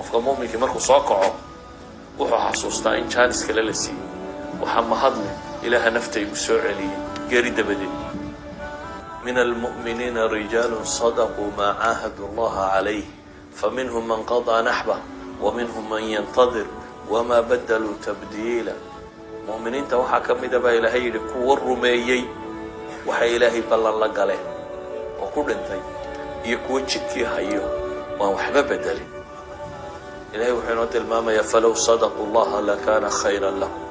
qofka muuminka markuu soo kaco wuxuu xasuustaa in jaanis kale la siiyey waxaa mahadle ilaaha naftaygu soo celiyey geeri dabadeed min almu'miniina rijaalun sadaquu maa caahadu allaha calayh faminhum man qadaa naxbah waminhum man yantadir wamaa badaluu tabdiila mu'miniinta waxaa ka mida baa ilaahay yidhi kuwa rumeeyey waxay ilaahay ballan la galeen oo ku dhintay iyo kuwa jidkii hayo waan waxba bedelin ilaahay wuxuu inoo tilmaamayaa falow sadaquu allaha lakaana khayran lahum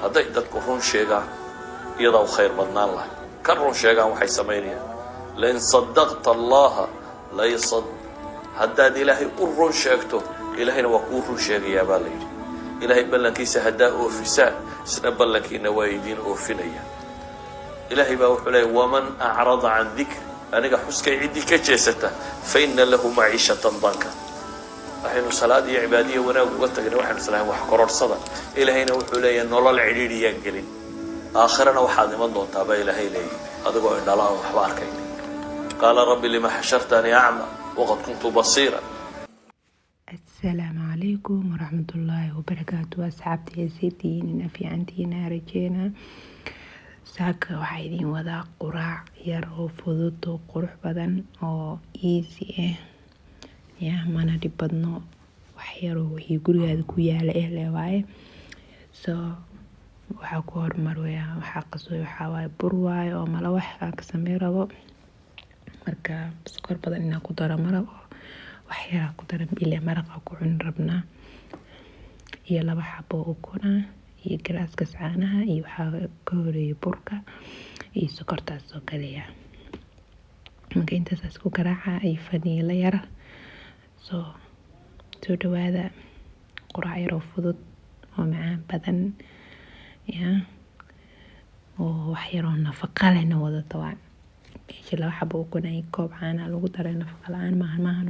hadday dadku run sheegaan iyadaa u khayr badnaan lahay ka run sheegaan waxay samaynayaan lain sadaqta allaha haddaad ilaahay u run sheegto ilaahayna waa kuu run sheegayaa baa la yidhi ilaahay ballankiisa haddaa oofisaan isna ballankiina waa idiin oofinaya ilaahay baa wuxuu leeyay waman acrada can dikri aniga xuskay ciddii ka jeesata fa ina lahu maciishatan danka waxaynu salaad iyo cibaadiya wanaag uga tagnay waxaynu islahayn wax kororhsada ilaahayna wuxuu leeyahay nolol cidhiidhiyaan gelin aakhirana waxaad iman doontaa baa ilaahay leeyahy adigoo indhala aan waxba arkayn qaala rabbi lima xashartanii acma waqad kuntu basiira. Asalaamu calaykum waraxmatullaahi wabarakaatu. asxaabta heesaytiin ina fiicantiina rajeena saaka waxaa idiin wadaa quraac yar oo fudud oo qurux badan oo easy ah mana dhib badno wax yaroo wixii gurigaada ku yaala le waaye so waxaa ku hormaraya waxaa qasooy waxaa waaye bur waaye oo malawax aan ka samey rabo marka sonkor badan inaan ku daro ma rabo wax yaraa ku dara ilaa maraqa ku cuni rabnaa iyo 2 xabo ukuna iyo galaaskaas caanaha iyo waxaa ka horeeya burka iyo sokortaas oo kaliya marka intaas ku garaaca iyo faniila yar soo dhawaada quraac yar oo fudud oo macaan badan oo wax yar oo nafaqo leh wadato waa 2 xabo ukuna iyo koob caana lagu daray nafaqo la'aan maahan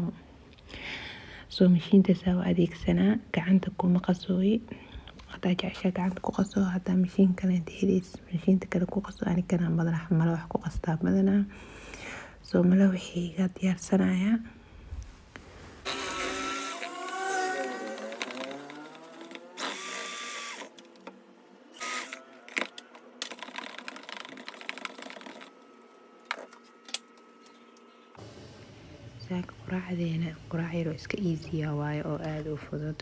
soo mashiintaas oo adeegsanaa gacanta kuma qasooyi hadaa jeceshaa gacanta ku qaso hadaa mashiin kale intahelis mashiinta kale ku qaso anigana malawax ku qastaa badanaa soo malawaxiiga diyaarsanaya quraac yar oo iska easy waaye oo aad u fudud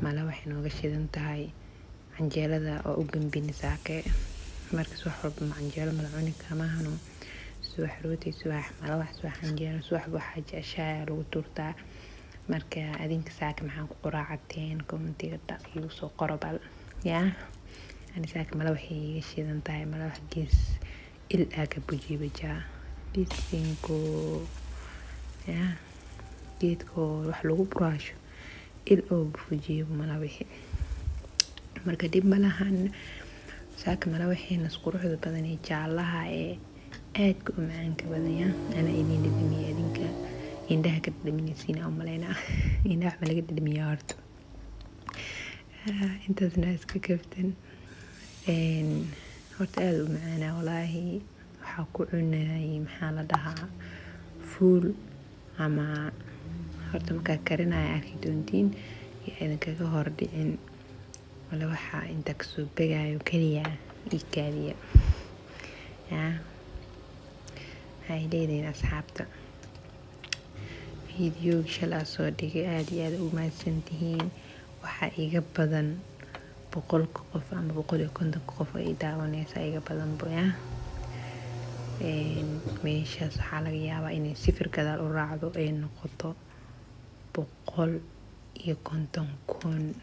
malawax inooga shidan tahay canjeelada oo u gambini saake markaas wax walba canjeelo mala cuni kamahano subax rooti subax malawax subax canjeelo subax waxaa jeceshahay lagu turtaa marka adinka saake maxaan ku quraacateen commentiga igu soo qoro bal ani saake malawax iga shidan tahay malawax gees il aaga bujiiba jaa bisinko geedka wax lagu buraasho il oo bujiibo malawaxi marka dib malahan saaka malawaxiina quruxda badan ee jaalaha ee aadka u macaanka badan ana idin dhadhamiya adinka indhaha ka dhadhaminaysiina oo maleyna indhaha ma laga dhadhamiyaa horta intaasna iska kaftan horta aad u macaana walaahi waxaa ku cunay maxaa la dhahaa fuul ama horta markaa karinaya arki doontiin iyo idinkaga hor dhicin wala waxaa inta kasoo begayo kaliya ikaadiya waxay leedahin asxaabta fiidiyooga shalaa soo dhigay aad iyo aad u mahadsantihiin waxaa iga badan 100 qof ama 150 qof ay daawanaysa iga badan meeshaas waxaa laga yaabaa inay sifir gadaal u raacdo ay noqoto 150,000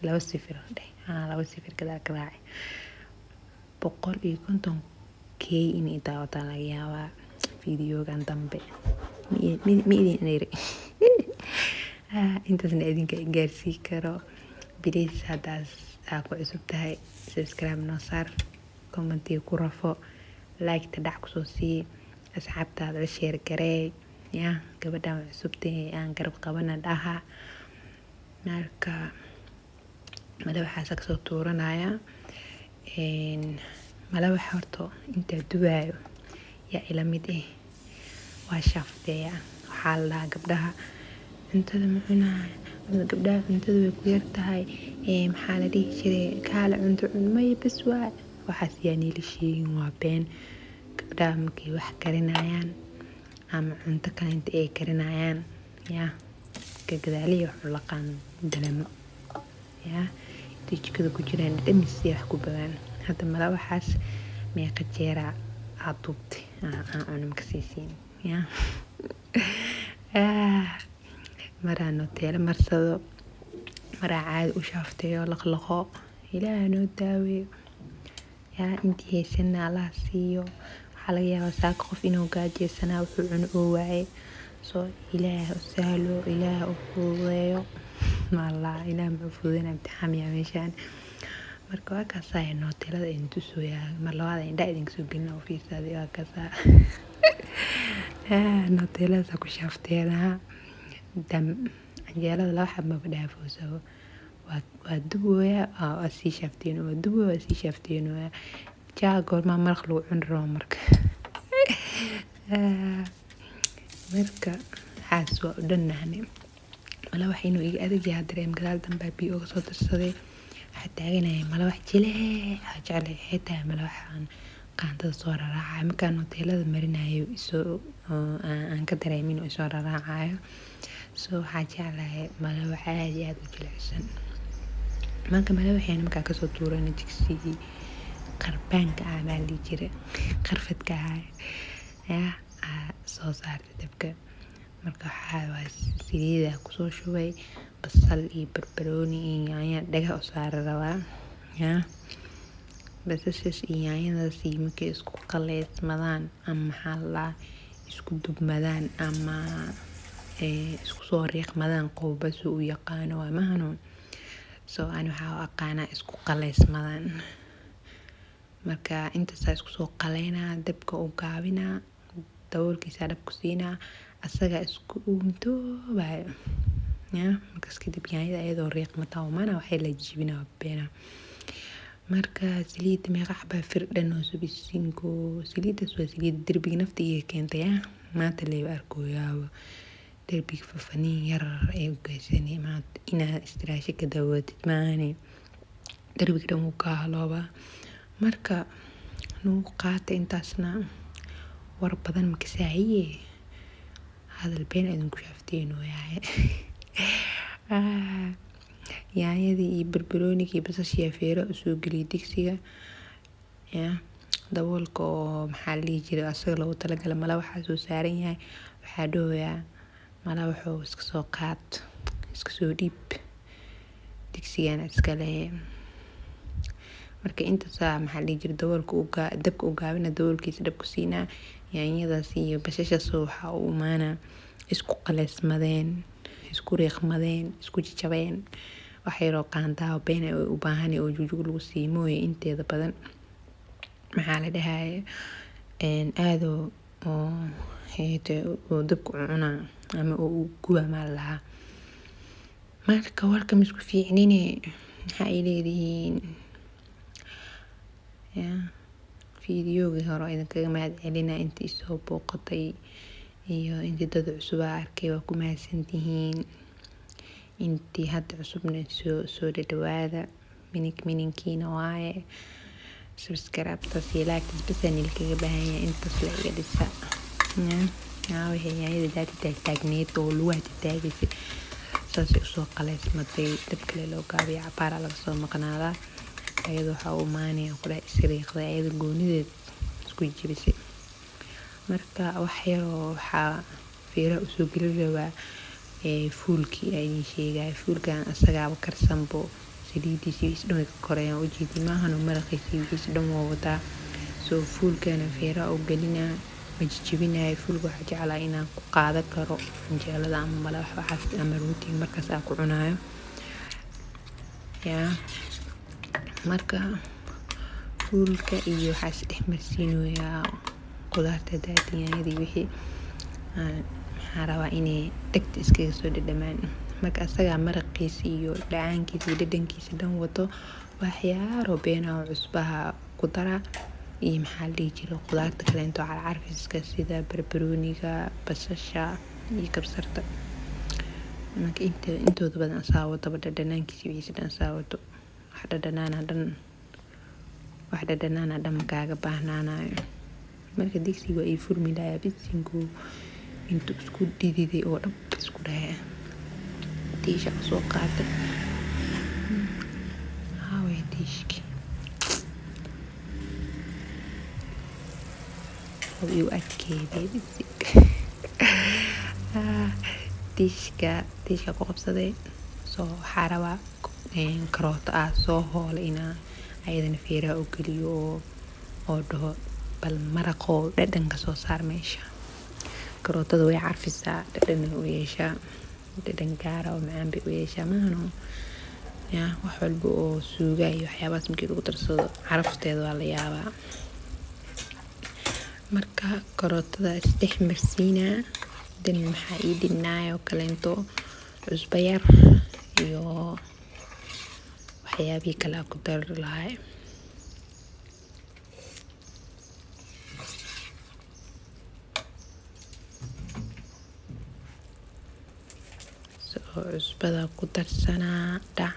2 sifir gadaal ka raaci 150k inay daawataan laga yaabaa fiidiyoogan dambe ma idin eri intaasna idinka gaarsii karo bilis haddaas aa ku cusub tahay subscribe noo saar commentiga ku rafo like dhac kusoo sii asxaabtaada la sheer garee gabadhan cusubtay aan garab qabana dhaha marka malawaxaas kasoo tuuranaya malawax horto intaa dubaayo yaa ila mid waa shafteeya waxaa la dhahaa gabdhaha cuntada ma cunahay ama gabdhaha cuntada way ku yar tahay maxaa la dhihi jiray kaale cunto cunmay bas waa waxaas yaan ila sheegin waa been. Gabdhaha markay wax karinayaan ama cunto kale inta ay karinayaan yaa ka gadaaliya wax u laqaan dalamo yaa inta jikada ku jiraan dhamis wax ku badan. Hadda mala waxaas meeqa jeera aad duubtay aan cunum ka siisiin yaa maraa Nutella marsado maraa caadi u shaafteeyo laqlaqo ilaaha noo daaweeyo yaa intii haysana Allah siiyo. Waxaa laga yaabaa saaka qof inuu gaajeysanaa wuxuu cuno oo waaye soo ilaah u sahlo ilaah u fududeeyo ilaah ma fududeena imtixaan yaa meeshaan. Marka waa kaasaa Nutellada intuu soo yaa mar labaad indhaa idin soo gelina oo fiirsaaday waa kaasaa Nutellada ku shaafteena dam canjeelada laba xab ma dhaafayso waa dubooya waa sii shaafteen waa dubooya waa sii shaafteen waa jaa goorma maraq lagu cuni rabo marka marka xaas waa u dhannaanay mala wax inuu iga adag yahay dareem gadaal dambe biyo uga soo darsaday waxaa taaganaya mala wax jilee jeclay xitaa mala waxaan qaandada soo raraacay markaan Nutellada marinayo isoo aan ka dareemin oo soo raraacayo soo waxaa jeclahay mala wax aad u jilicsan. Marka mala waxaan markaa kasoo tuuranay digsigii qarbaanka baa la jiray qarfadka yaa soo saartay dabka. Marka waxaa saliida kusoo shubay basal iyo barbarooni iyo yaanyo dhaga u saari rabaa yaa basashaas iyo yaanyadaas iyo markay isku qaleysmadaan ama maxaa la isku dubmadaan ama isku soo riiqmadaan qowbas u yaqaano waa mahano soo ani waxaa u aqaanaa isku qaleysmadaan. Marka intaas isku soo qaleynaa dabka u gaabinaa daboolkiisa dabku siinaa asaga isku uumtoobayo yaa markaas kadib yaanyada iyadoo riiqmata mana waxay la jibinaa beena. Marka saliid meeqa xabaa firdhan oo subisinko saliidaas waa saliid derbiga nafta iga keentay maanta leeyo arkooyaaba derbiga fafaniin yar ay u geysanay maanta inaad istiraasho ka daawatid maani derbiga dhan wuu ka halooba. Marka nuu qaata intaasna war badan ma kasaahiye hadal been idinku shaafteen waaye yaanyadii iyo barbarooniga iyo basasha iyo feero soo geliyay digsiga yaa daboolka oo maxaa la dhihi jiray asaga loogu talagalay mala waxaa soo saaran yahay waxaa dhooyaa mala wuxuu iska soo qaad iska soo dhiib digsigana iska leh. Marka intaas maxaa la dhihi jiray daboolka dabka u gaabina daboolkiisa dabku siinaa yaanyadaas iyo basashaas waxaa u imaanaa isku qaleysmadeen isku riiqmadeen isku jajabeen waxayro qaandaa been ay u baahan oo jujug lagu siimooyo inteeda badan maxaa la dhahay aado oo dabku cunaa ama uu guba ma laha. Marka warka misku fiicnine maxaa ay leedihiin yaa fiidiyowgii hore idinkaga mahad celinaa intii soo booqatay iyo intii dad cusub arkay waa ku mahadsantihiin. Intii hadda cusubna soo dhawaada mininkiina waaye subscribe-taas iyo like-taas bas aan ilkaga baahan yahay intaas la iga dhisa yaa waxay yaanyada daati taagneed oo lugaha taagaysay saasay usoo qaleysmatay dab kale loo gaabiyo cabaara laga soo maqnaadaa ayadoo waxaa u imaanaya kula isriiqday ayadoo goonideed isku jibisay. Marka wax yaroo waxaa feeraha usoo gelin rabaa fuulkii ayaan sheegay fuulkan asagaaba karsanbo saliidiisa iyo isdhan ka koreeyaan ujeedi maahan oo maraqiisa iyo isdhan waa wadaa soo fuulkana feeraha u gelinaa ma jijibinayo fuulka waxaa jeclaa inaan ku qaadan karo canjeelada ama mala waxaas ama rooti markaas aan ku cunayo yaa. Marka fuulka iyo waxaa isdhex marsiinoyaa qudaarta daati yaanyada iyo wixii maxaa rabaa inay dhagta iskaga soo dhadhamaan. Marka asagaa maraqiisa iyo dhacaankiisa iyo dhadhankiisa dhan wato waxyaaro beena oo cusbaha ku dara iyo maxaa la dhihi jiray qudaarta kale inta carcarfiska sida barbarooniga basasha iyo kabsarta marka intooda badan asaawato dhadhanaankiisa wixiisa dhan asaawato wax dhadhanaana dhan makaaga baahnaanayo. marka digsiga ay furmi lahaa bisinku intuu isku dhididay oo dhab isku dhahay tiisha soo qaatay haway tiishki oo uu adkeeyay tiishka ku qabsaday soo xarawa karooto soo hoole inaa ayadana feeraha u geliyo oo dhaho bal maraqoo dhadhanka soo saar meesha. karootada way carfisaa dhadhan u yeeshaa dhadhan gaara oo macaan bay u yeeshaa maahano wax walba oo suuga iyo waxyaabahaas markii lagu darsado carafteeda waa la yaabaa. marka karootada isdhex marsiinaa dan maxaa ii dhinaayo kaleento cusbo yar iyo waxyaabihii kale ku dari lahaa. cusbada ku darsanaa dhac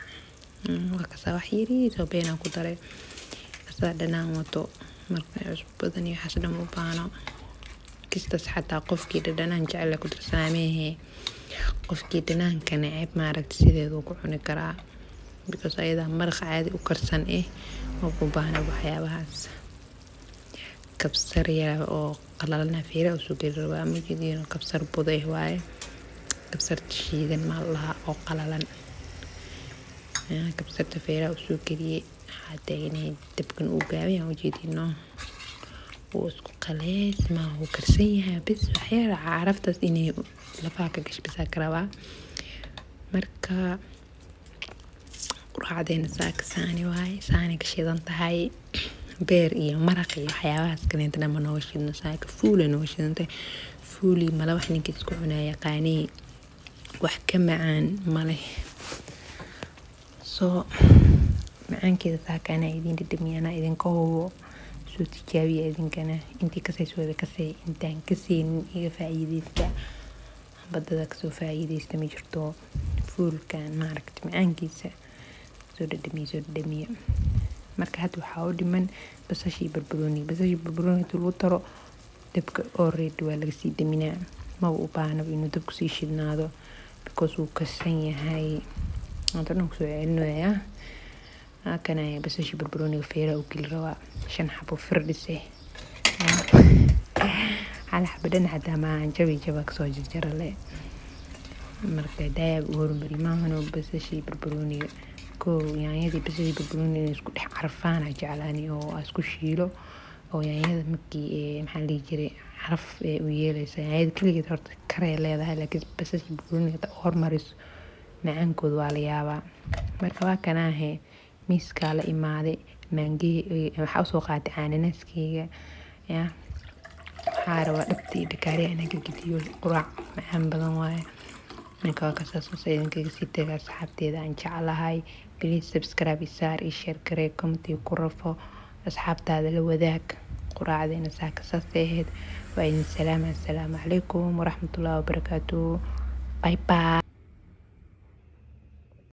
waa kasaa wax yariisoo beenaan ku daray kasaa dhanaan wato. marka cusbadan iyo waxaas dhan u baano kistas xataa qofkii dhadhanaan jecel ku darsanaa meehe qofkii dhanaanka neceb maaragta sideedu ku cuni karaa because ayada maraq caadi u karsan oo ku baahna waxyaabahaas. kabsar yar oo qalalana feeraha usoo geli rabaa majidiino kabsar buday waaye kabsarta shiidan malaha oo qalalan kabsarta feeraha usoo geliyay hadda inay dabkan u gaabiyaan ujeedino oo isku qaleys ma uu karsan yahay bis waxyaala caraftaas inay lafaha ka gashbisaa karabaa. marka quraacdeena saaka saani waaye saani ka shidan tahay beer iyo maraq iyo waxyaabahaas kaleenta dhan ma nooga shidno saaka fuula nooga shidantay fuuli mala wax ninkii isku cunaa yaqaanii wax ka macaan male. soo macaankeeda saakaana idin dhadhamiyana idinka hubo soo tijaabiya idinkana intii kasaysoda kasay intaan kasaynin iga faa'iideysta badada kasoo faa'iideysta ma jirto fuulkan maaragta macaankiisa soo dhadhamiya. marka hadda waxaa u dhiman basashii barbarooni lagu taro dabka already waa laga sii daminaa maba u baahna inuu dabku sii shidnaado because uu karsan yahay. hadda dhan kusoo celinayaa kana basashii barbarooniga feeraha u geli rabaa 5 xabo firdhise hal xabo dhan xataa maan jaba kasoo jarjarale. marka daab hormari maahano basashii barbarooniga yaanyadii basashii barbarooniga isku dhex carfaan jeclaani oo isku shiilo oo yaanyada markii maxaa la jiray caraf u yeelaysa yaanyada kaligeed horta karey leedahay laakiin basashii barbarooniga hormariso macaankooda waa la yaabaa. marka waa kanaahe miiskaa la imaaday maangee waxaa usoo qaatay caananaaskeyga waxaa rabaa dhabtii dhakaariya inaan ka gediyo quraac macaan badan waaye. marka waa kasaas idinkaga sii tagaa asxaabteeda aan jeclahay. please subscribe isaar iyo share garee comment ku rafo asxaabtaada la wadaag. quraacdeena saaka saas ahayd waa idin salaama. assalaamu calaykum waraxmatullaahi wabarakaatuh. bye bye.